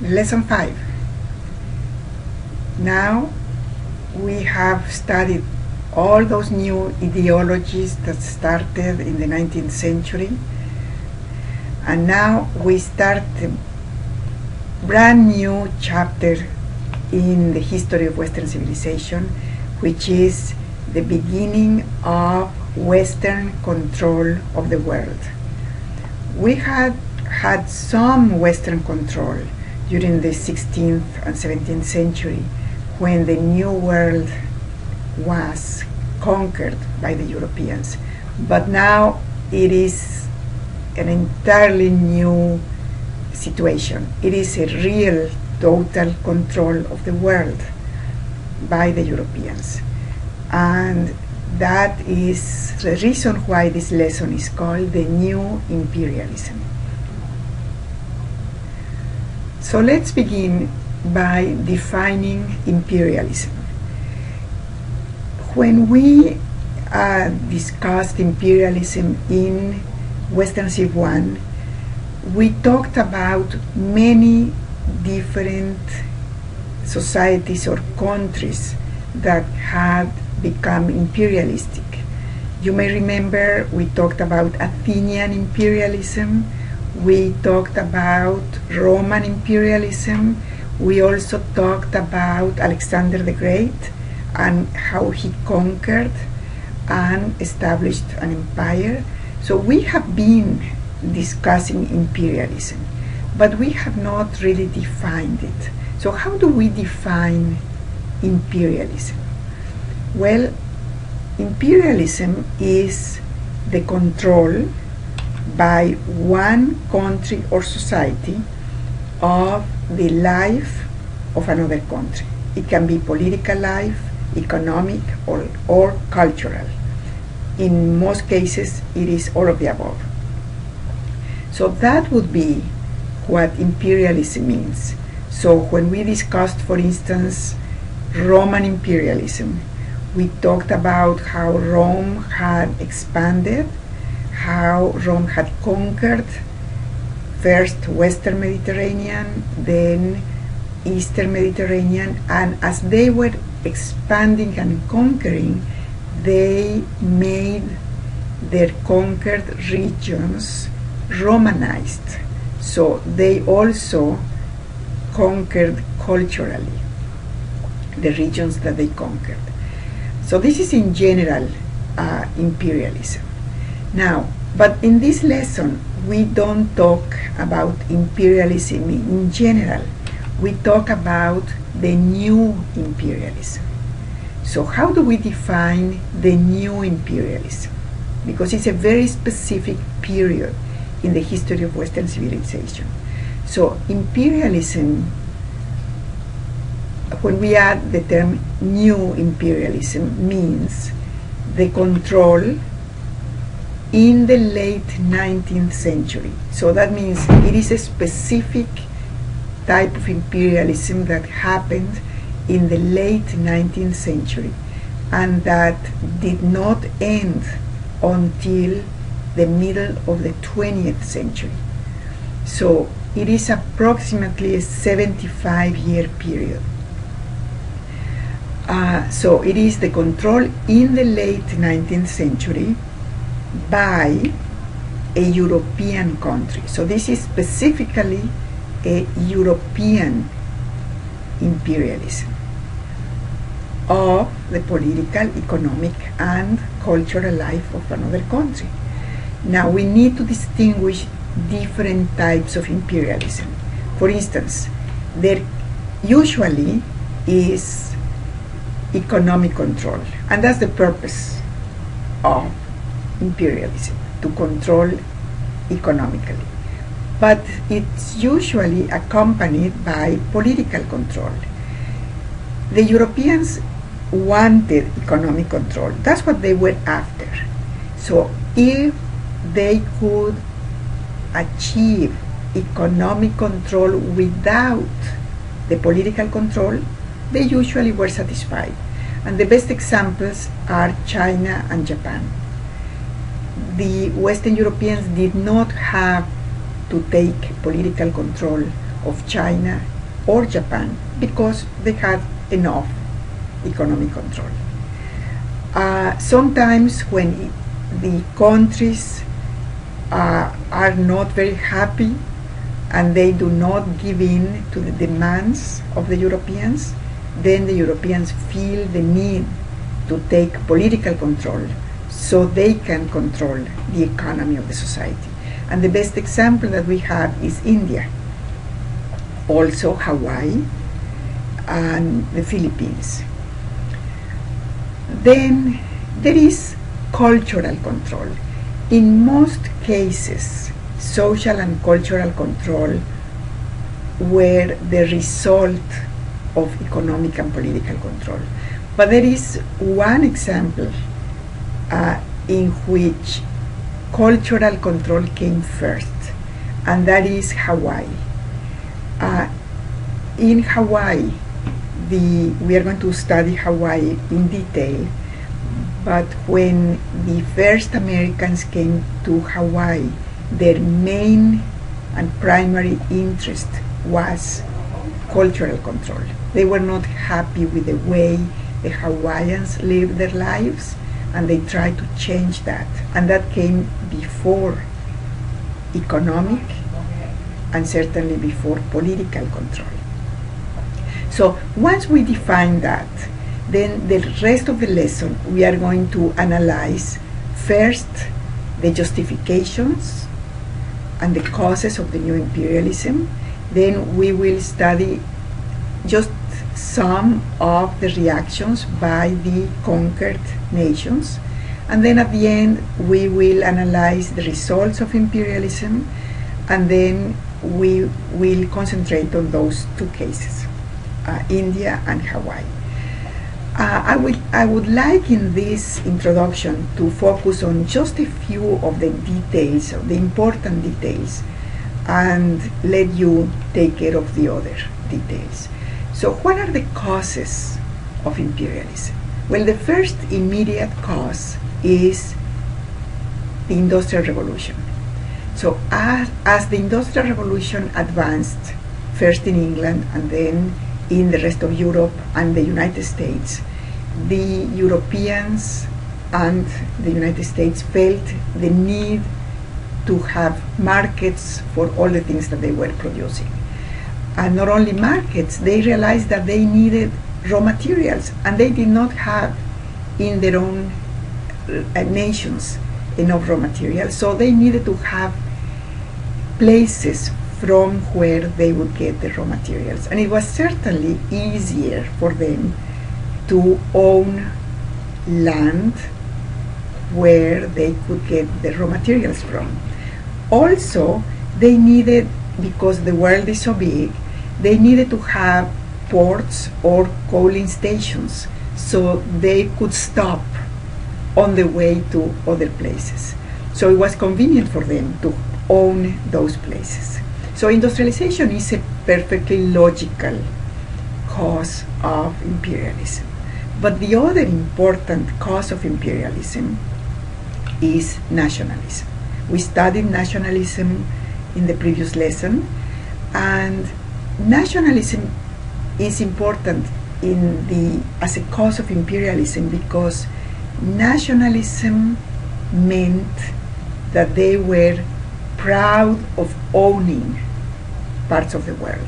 Lesson 5. Now we have studied all those new ideologies that started in the 19th century, and now we start a brand new chapter in the history of Western civilization, which is the beginning of Western control of the world. We had some Western control during the 16th and 17th century, when the New World was conquered by the Europeans. But now it is an entirely new situation. It is a real total control of the world by the Europeans. And that is the reason why this lesson is called the New Imperialism. So let's begin by defining imperialism. When we discussed imperialism in Western Civ 1, we talked about many different societies or countries that had become imperialistic. You may remember we talked about Athenian imperialism, we talked about Roman imperialism, we also talked about Alexander the Great and how he conquered and established an empire. So we have been discussing imperialism, but we have not really defined it. So how do we define imperialism? Well, imperialism is the control by one country or society of the life of another country. It can be political life, economic, or cultural. In most cases, it is all of the above. So that would be what imperialism means. So when we discussed, for instance, Roman imperialism, we talked about how Rome had expanded, how Rome had conquered first Western Mediterranean, then Eastern Mediterranean, and as they were expanding and conquering, they made their conquered regions Romanized. So they also conquered culturally the regions that they conquered. So this is in general imperialism. Now, but in this lesson, we don't talk about imperialism in general. We talk about the new imperialism. So how do we define the new imperialism? Because it's a very specific period in the history of Western civilization. So imperialism, when we add the term new imperialism, means the control in the late 19th century. So that means it is a specific type of imperialism that happened in the late 19th century and that did not end until the middle of the 20th century. So it is approximately a 75-year period. So it is the control in the late 19th century by a European country. So this is specifically a European imperialism of the political, economic, and cultural life of another country. Now we need to distinguish different types of imperialism. For instance, there usually is economic control, and that's the purpose of imperialism, to control economically. But it's usually accompanied by political control. The Europeans wanted economic control. That's what they were after. So if they could achieve economic control without the political control, they usually were satisfied. And the best examples are China and Japan. The Western Europeans did not have to take political control of China or Japan, because they had enough economic control. Sometimes when the countries are not very happy and they do not give in to the demands of the Europeans, then the Europeans feel the need to take political control so they can control the economy of the society. And the best example that we have is India, also Hawaii and the Philippines. Then there is cultural control. In most cases, social and cultural control were the result of economic and political control. But there is one example in which cultural control came first, and that is Hawaii. In Hawaii, we are going to study Hawaii in detail, but when the first Americans came to Hawaii, their main and primary interest was cultural control. They were not happy with the way the Hawaiians lived their lives, and they tried to change that. And that came before economic and certainly before political control. So once we define that, then the rest of the lesson we are going to analyze first the justifications and the causes of the new imperialism. Then we will study just some of the reactions by the conquered nations. And then at the end we will analyze the results of imperialism, and then we will concentrate on those two cases, India and Hawaii. I would like in this introduction to focus on just a few of the details, of the important details, and let you take care of the other details. So what are the causes of imperialism? Well, the first immediate cause is the Industrial Revolution. So as the Industrial Revolution advanced, first in England and then in the rest of Europe and the United States, the Europeans and the United States felt the need to have markets for all the things that they were producing. And not only markets, they realized that they needed raw materials, and they did not have in their own nations enough raw materials, so they needed to have places from where they would get the raw materials. And it was certainly easier for them to own land where they could get the raw materials from. Also, they needed, because the world is so big, they needed to have ports or coaling stations so they could stop on the way to other places. So it was convenient for them to own those places. So industrialization is a perfectly logical cause of imperialism. But the other important cause of imperialism is nationalism. We studied nationalism in the previous lesson, and nationalism is important as a cause of imperialism because nationalism meant that they were proud of owning parts of the world.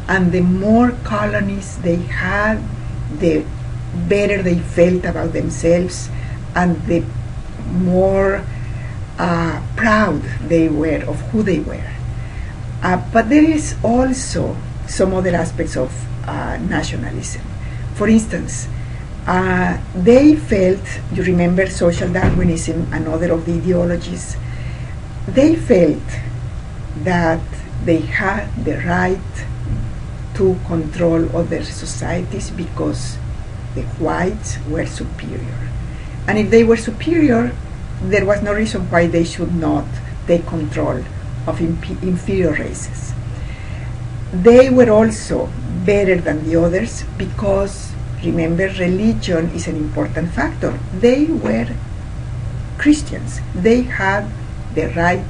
And the more colonies they had, the better they felt about themselves, and the more proud they were of who they were. But there is also some other aspects of nationalism. For instance, they felt, you remember social Darwinism and other of the ideologies, they felt that they had the right to control other societies because the whites were superior. And if they were superior, there was no reason why they should not take control of inferior races. They were also better than the others because, remember, religion is an important factor. They were Christians. They had the right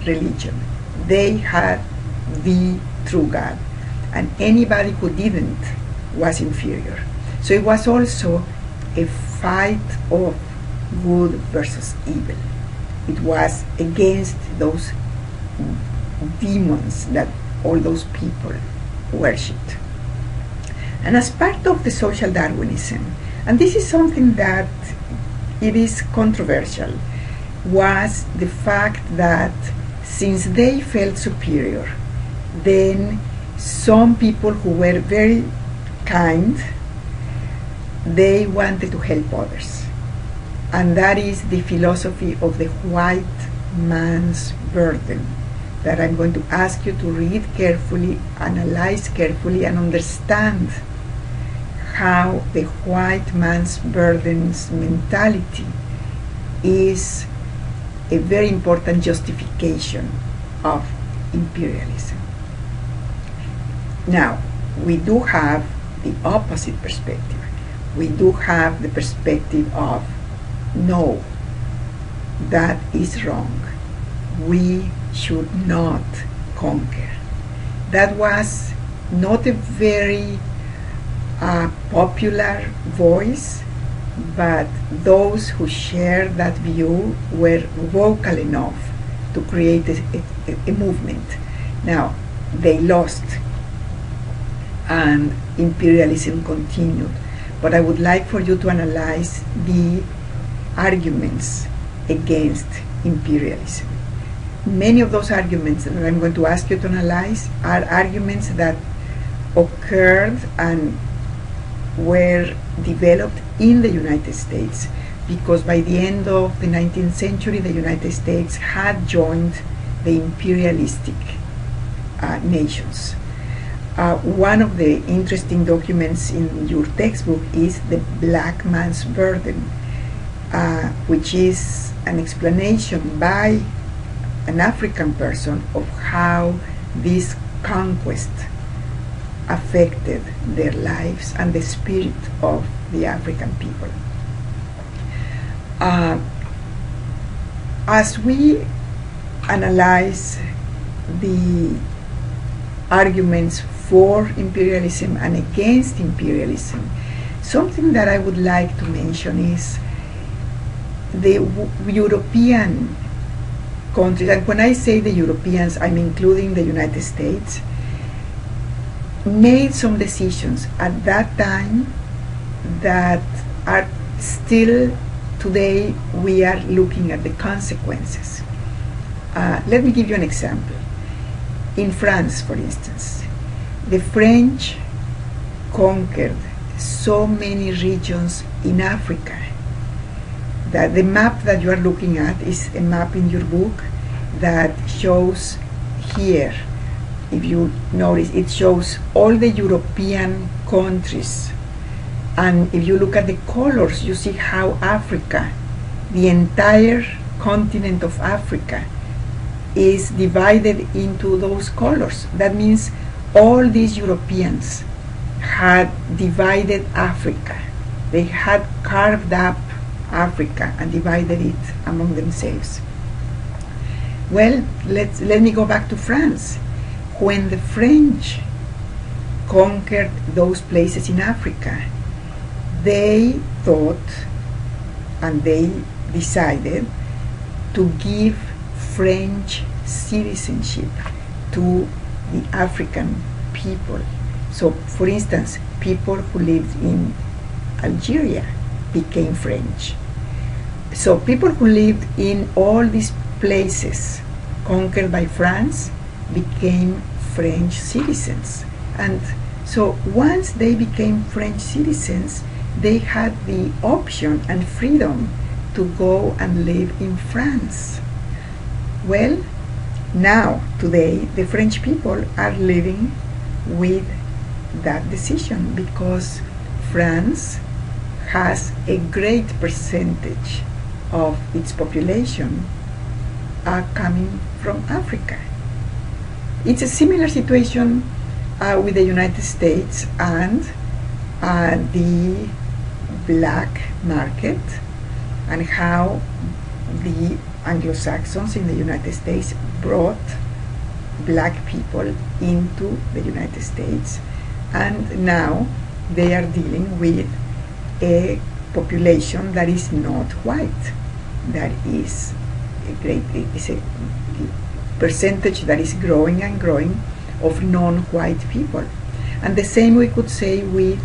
religion. They had the true God. and anybody who didn't was inferior. So it was also a fight of good versus evil. It was against those demons that all those people worshipped. And as part of the social Darwinism, and this is something that it is controversial, was the fact that since they felt superior, then some people who were very kind, they wanted to help others. And that is the philosophy of the white man's burden that I'm going to ask you to read carefully, analyze carefully, and understand how the white man's burdens mentality is a very important justification of imperialism. Now, we do have the opposite perspective. We do have the perspective of, no, that is wrong. We should not conquer. That was not a very popular voice, but those who shared that view were vocal enough to create a movement. Now, they lost, and imperialism continued. But I would like for you to analyze the arguments against imperialism. Many of those arguments that I'm going to ask you to analyze are arguments that occurred and were developed in the United States, because by the end of the 19th century, the United States had joined the imperialistic nations. One of the interesting documents in your textbook is The Black Man's Burden, which is an explanation by an African person of how this conquest affected their lives and the spirit of the African people. As we analyze the arguments for imperialism and against imperialism, something that I would like to mention is the European countries, and when I say the Europeans, I'm including the United States, made some decisions at that time that are still today we are looking at the consequences. Let me give you an example. In France, for instance, the French conquered so many regions in Africa that the map that you are looking at is a map in your book that shows here. If you notice, it shows all the European countries, and if you look at the colors, you see how Africa, the entire continent of Africa, is divided into those colors. That means all these Europeans had divided Africa. They had carved up Africa and divided it among themselves. Well, let me go back to France. When the French conquered those places in Africa, they thought and they decided to give French citizenship to the African people. So, for instance, people who lived in Algeria became French. So people who lived in all these places conquered by France became French citizens. And so once they became French citizens, they had the option and freedom to go and live in France. Well, now, today, the French people are living with that decision because France has a great percentage of its population coming from Africa. It's a similar situation with the United States and the black market, and how the Anglo-Saxons in the United States brought black people into the United States, and now they are dealing with a population that is not white. That is a percentage that is growing and growing of non-white people. And the same we could say with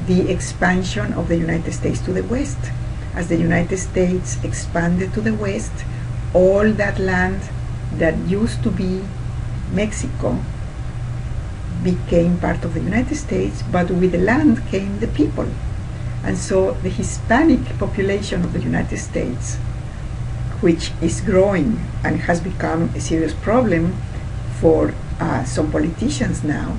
the expansion of the United States to the west. As the United States expanded to the west, all that land that used to be Mexico became part of the United States, but with the land came the people. And so the Hispanic population of the United States, which is growing and has become a serious problem for some politicians now,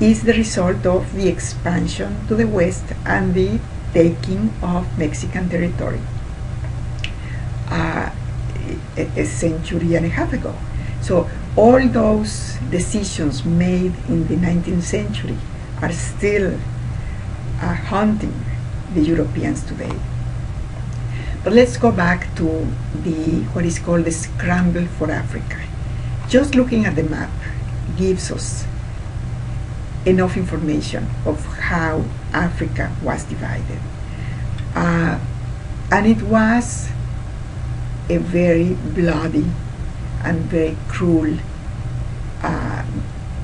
is the result of the expansion to the west and the taking of Mexican territory a century and a half ago. So all those decisions made in the 19th century are still haunting the Europeans today. But let's go back to what is called the scramble for Africa. Just looking at the map gives us enough information of how Africa was divided. And it was a very bloody and very cruel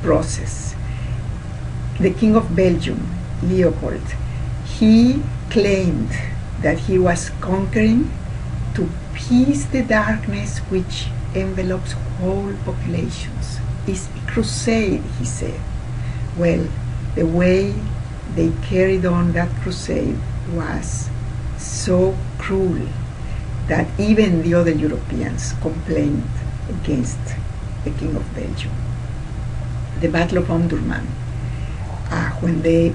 process. The King of Belgium, Leopold, he claimed that he was conquering to pierce the darkness which envelopes whole populations. It's a crusade, he said. Well, the way they carried on that crusade was so cruel that even the other Europeans complained against the King of Belgium. The Battle of Omdurman, when the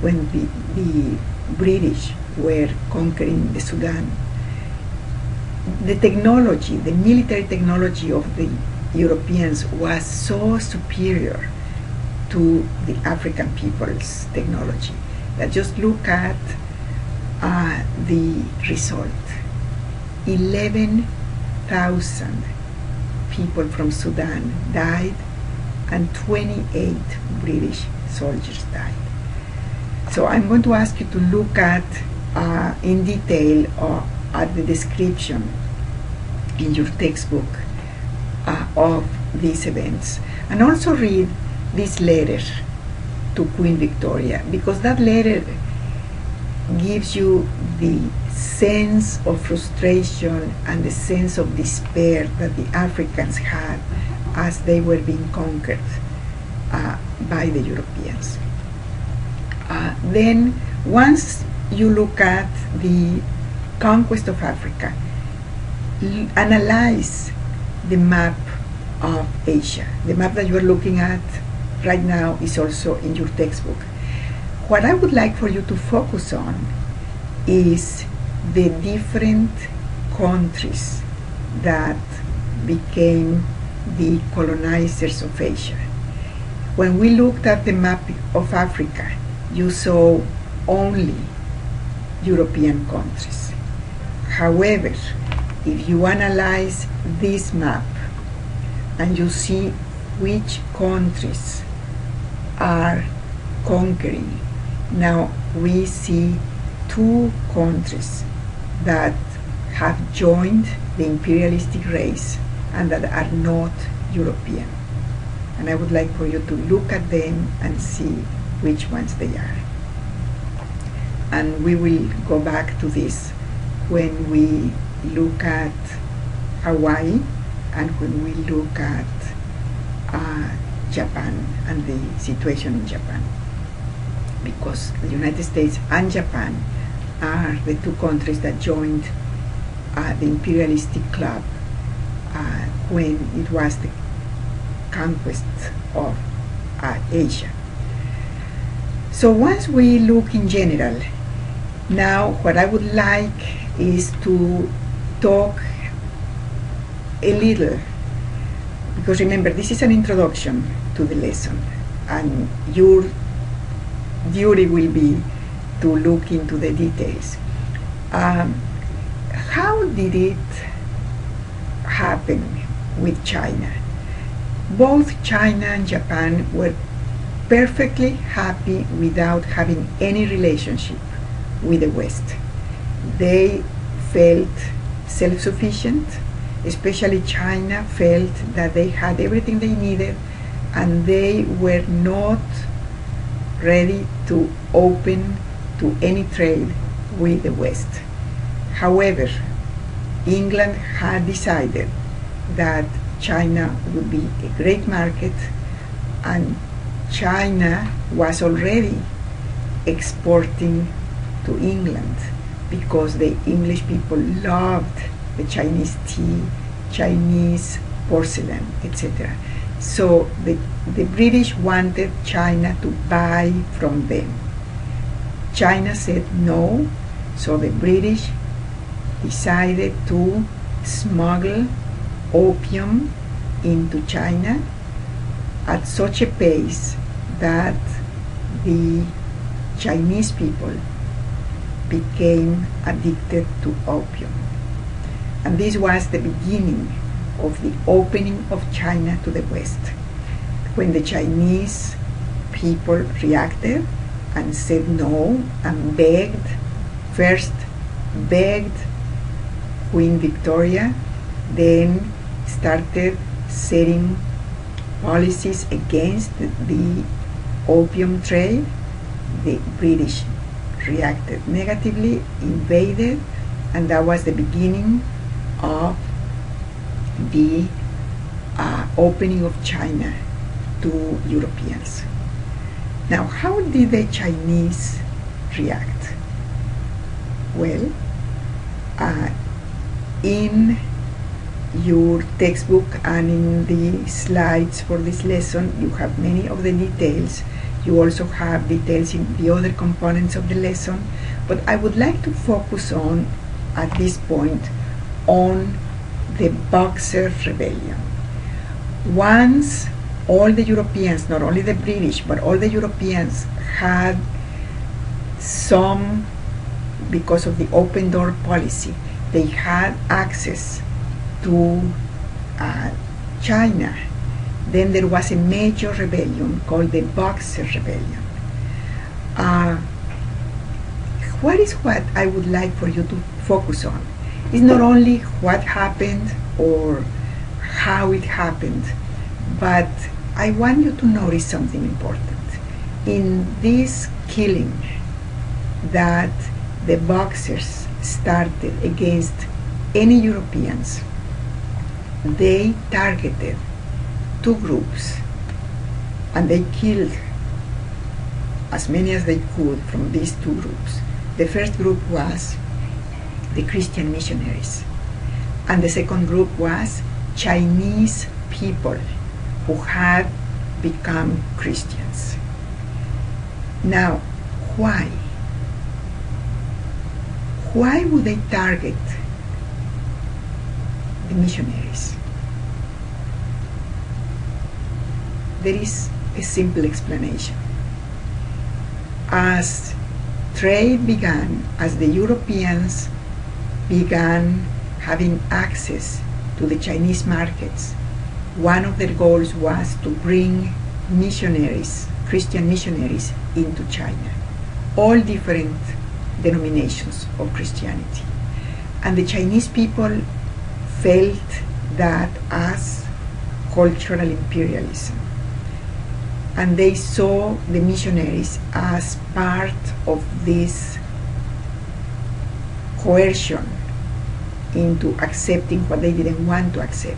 British were conquering the Sudan, the technology, the military technology of the Europeans was so superior to the African people's technology that just look at the result. 11,000 people from Sudan died and 28 British soldiers died. So I'm going to ask you to look at in detail at the description in your textbook of these events, and also read this letter to Queen Victoria, because that letter gives you the sense of frustration and the sense of despair that the Africans had as they were being conquered by the Europeans. Then once you look at the conquest of Africa, analyze the map of Asia. The map that you are looking at right now is also in your textbook. What I would like for you to focus on is the different countries that became the colonizers of Asia. When we looked at the map of Africa, you saw only European countries. However, if you analyze this map and you see which countries are conquering, now we see two countries that have joined the imperialistic race and that are not European. And I would like for you to look at them and see which ones they are. And we will go back to this when we look at Hawaii and when we look at Japan and the situation in Japan, because the United States and Japan are the two countries that joined the imperialistic club when it was the conquest of Asia. So once we look in general, now what I would like is to talk a little, because remember, this is an introduction to the lesson, and your duty will be to look into the details. How did it happen with China? both China and Japan were perfectly happy without having any relationship with the West. They felt self-sufficient, especially China felt that they had everything they needed, and they were not ready to open to any trade with the West. However, England had decided that China would be a great market, and China was already exporting to England because the English people loved the Chinese tea, Chinese porcelain, etc. So the British wanted China to buy from them. China said no, so the British decided to smuggle opium into China at such a pace that the Chinese people became addicted to opium. And this was the beginning of the opening of China to the West, when the Chinese people reacted and said no and begged, first begged Queen Victoria, then started setting policies against the opium trade. The British reacted negatively, invaded, and that was the beginning of the opening of China to Europeans. Now, how did the Chinese react? Well, in your textbook and in the slides for this lesson, you have many of the details. You also have details in the other components of the lesson, but I would like to focus on, at this point, on the Boxer Rebellion. Once all the Europeans, not only the British, but all the Europeans had some, because of the open door policy, they had access to China, then there was a major rebellion called the Boxer Rebellion. What I would like for you to focus on is not only what happened or how it happened, but I want you to notice something important. In this killing that the Boxers started against any Europeans, they targeted two groups, and they killed as many as they could from these two groups. The first group was the Christian missionaries, and the second group was Chinese people who had become Christians. Now, why? Why would they target the missionaries? There is a simple explanation. As trade began, as the Europeans began having access to the Chinese markets, one of their goals was to bring missionaries, Christian missionaries, into China, all different denominations of Christianity. And the Chinese people felt that as cultural imperialism, and they saw the missionaries as part of this coercion into accepting what they didn't want to accept.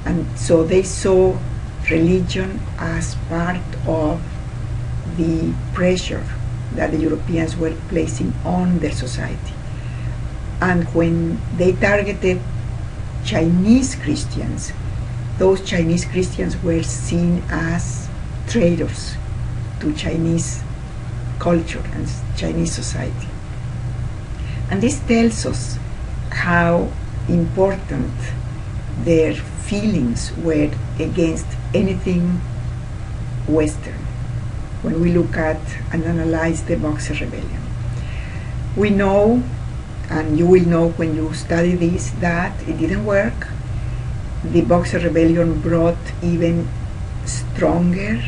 And so they saw religion as part of the pressure that the Europeans were placing on their society. And when they targeted Chinese Christians, those Chinese Christians were seen as traitors to Chinese culture and Chinese society. And this tells us how important their feelings were against anything Western when we look at and analyze the Boxer Rebellion. We know, and you will know when you study this, that it didn't work. the Boxer Rebellion brought even stronger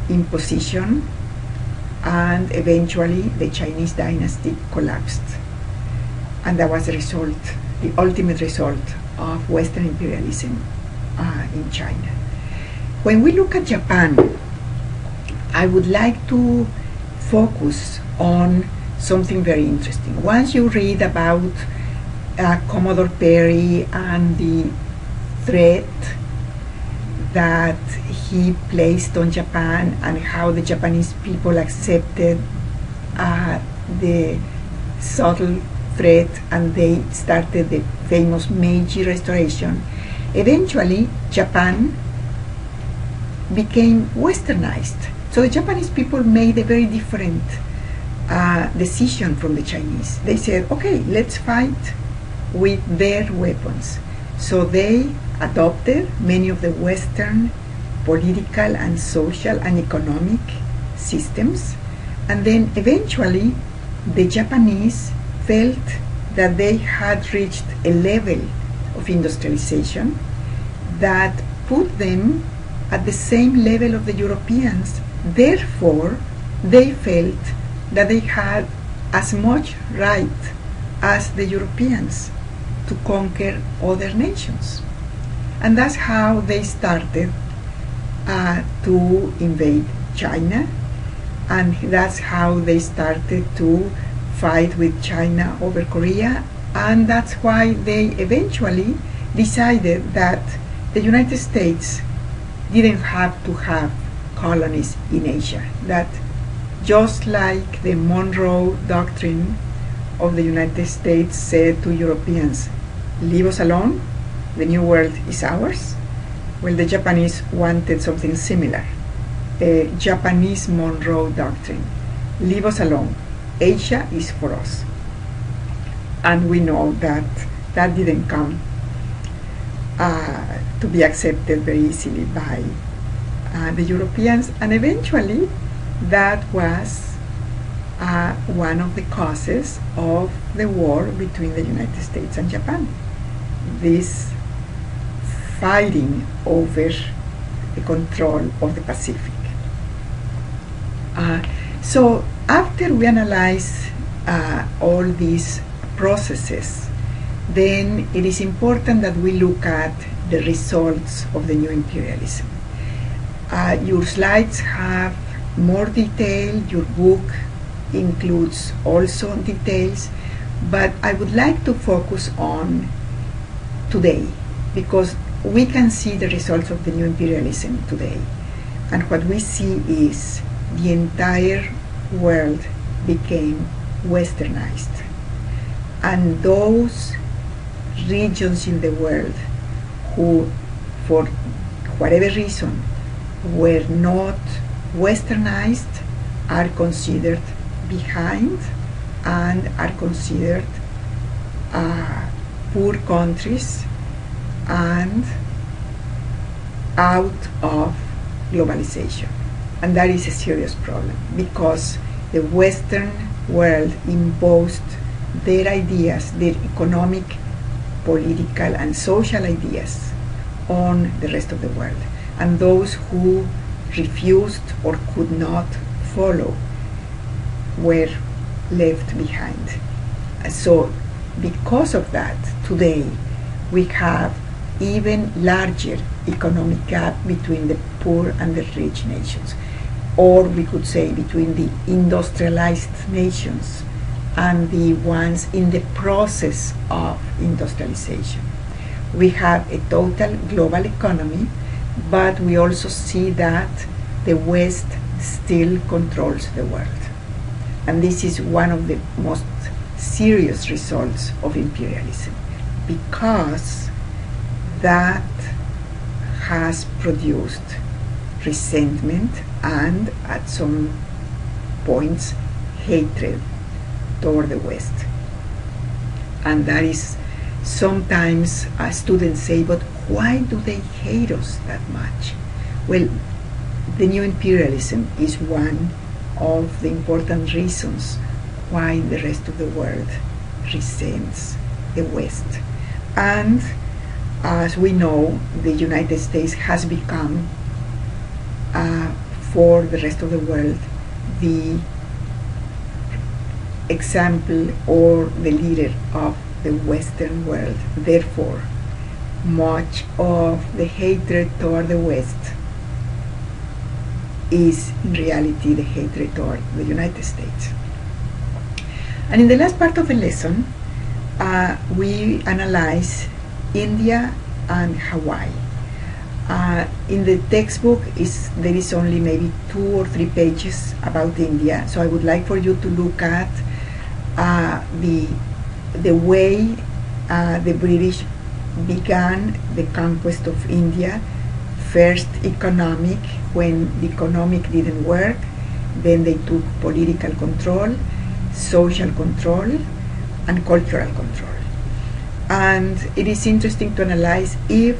imposition, and eventually the Chinese dynasty collapsed. And that was the result, the ultimate result of Western imperialism in China. When we look at Japan, I would like to focus on something very interesting. Once you read about Commodore Perry and the threat that he placed on Japan and how the Japanese people accepted the subtle threat, and they started the famous Meiji Restoration, eventually Japan became westernized. So the Japanese people made a very different decision from the Chinese. They said, okay, let's fight with their weapons. So they adopted many of the Western political and social and economic systems, and then eventually the Japanese felt that they had reached a level of industrialization that put them at the same level of the Europeans. Therefore, they felt that they had as much right as the Europeans to conquer other nations. And that's how they started to invade China, and that's how they started to fight with China over Korea, and that's why they eventually decided that the United States didn't have to have colonies in Asia, that just like the Monroe Doctrine of the United States said to Europeans, leave us alone, the New World is ours. Well, the Japanese wanted something similar, a Japanese Monroe Doctrine, leave us alone, Asia is for us. And we know that that didn't come to be accepted very easily by the Europeans, and eventually that was one of the causes of the war between the United States and Japan. This fighting over the control of the Pacific. So after we analyze all these processes, then it is important that we look at the results of the new imperialism. Your slides have more detail, your book includes also details, but I would like to focus on today, because we can see the results of the new imperialism today. And what we see is the entire world became westernized. And those regions in the world who, for whatever reason, were not westernized are considered behind and are considered poor countries and out of globalization. And that is a serious problem, because the Western world imposed their ideas, their economic, political, and social ideas on the rest of the world. And those who refused or could not follow were left behind. So because of that, today we have even larger economic gap between the poor and the rich nations, or we could say between the industrialized nations and the ones in the process of industrialization. We have a total global economy, but we also see that the West still controls the world. And this is one of the most serious results of imperialism, because that has produced resentment and, at some points, hatred toward the West. And that is sometimes students say, but why do they hate us that much? Well, the new imperialism is one of the important reasons why the rest of the world resents the West. And as we know, the United States has become, for the rest of the world, the example or the leader of the Western world. Therefore, much of the hatred toward the West is in reality the hatred toward the United States. And in the last part of the lesson, we analyze India and Hawaii. In the textbook there is only maybe 2 or 3 pages about India, so I would like for you to look at the way the British began the conquest of India. First economic, when the economic didn't work, then they took political control, social control, and cultural control. And it is interesting to analyze if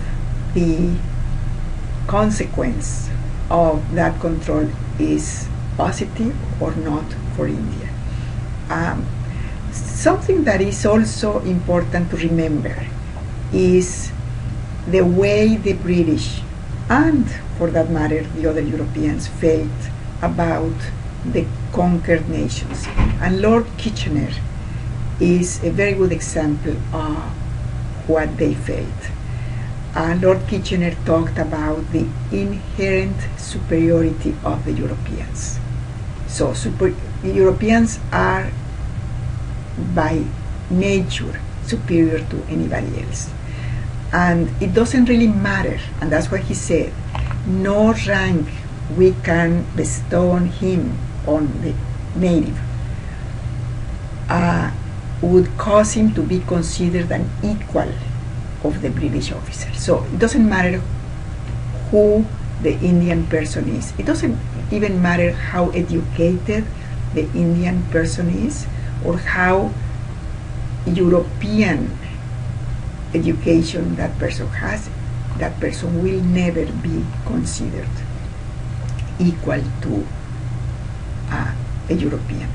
the consequence of that control is positive or not for India. Something that is also important to remember is the way the British, and for that matter the other Europeans, felt about the conquered nations. And Lord Kitchener is a very good example of what they felt. Lord Kitchener talked about the inherent superiority of the Europeans. So Europeans are by nature superior to anybody else. And it doesn't really matter, and that's what he said, no rank we can bestow on him, on the native, would cause him to be considered an equal of the British officer. So it doesn't matter who the Indian person is. It doesn't even matter how educated the Indian person is or how European education that person has. That person will never be considered equal to a European.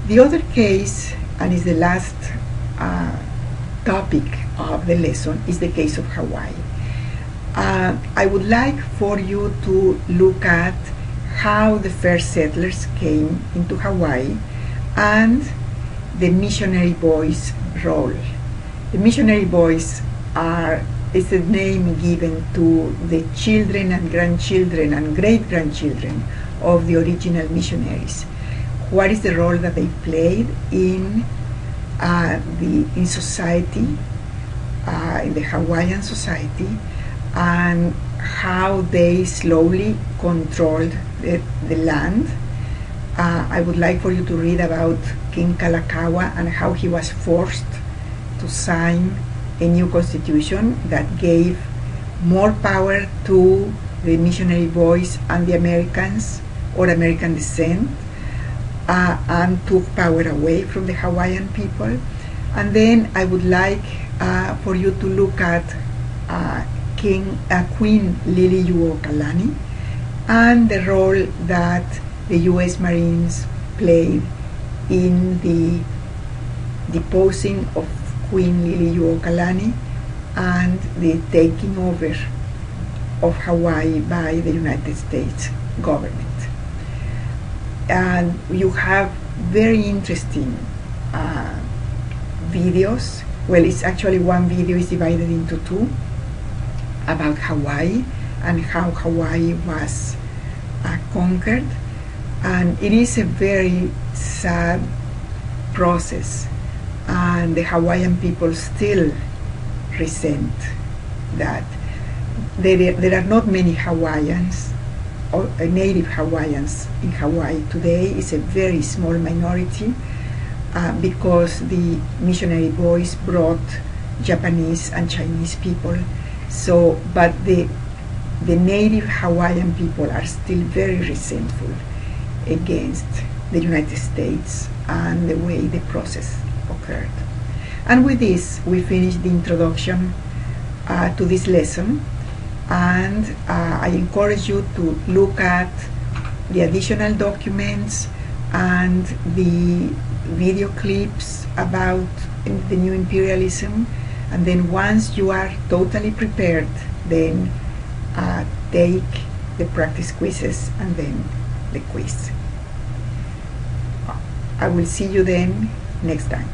The other case, and is the last topic of the lesson, is the case of Hawaii. I would like for you to look at how the first settlers came into Hawaii and the missionary boys' role. The missionary boys is the name given to the children and grandchildren and great-grandchildren of the original missionaries. What is the role that they played in society, in the Hawaiian society, and how they slowly controlled the land. I would like for you to read about King Kalakaua and how he was forced to sign a new constitution that gave more power to the missionary boys and the Americans or American descent, and took power away from the Hawaiian people. And then I would like for you to look at Queen Liliuokalani and the role that the U.S. Marines played in the deposing of Queen Liliuokalani and the taking over of Hawaii by the United States government. And you have very interesting videos. Well, it's actually one video is divided into 2 about Hawaii and how Hawaii was conquered. And it is a very sad process, and the Hawaiian people still resent that. There are not many Hawaiians or native Hawaiians in Hawaii today. It's a very small minority because the missionary boys brought Japanese and Chinese people. So, but the native Hawaiian people are still very resentful against the United States and the way the process occurred. And with this, we finish the introduction to this lesson, and I encourage you to look at the additional documents and the video clips about the new imperialism, And then once you are totally prepared, then take the practice quizzes and then the quiz. I will see you then next time.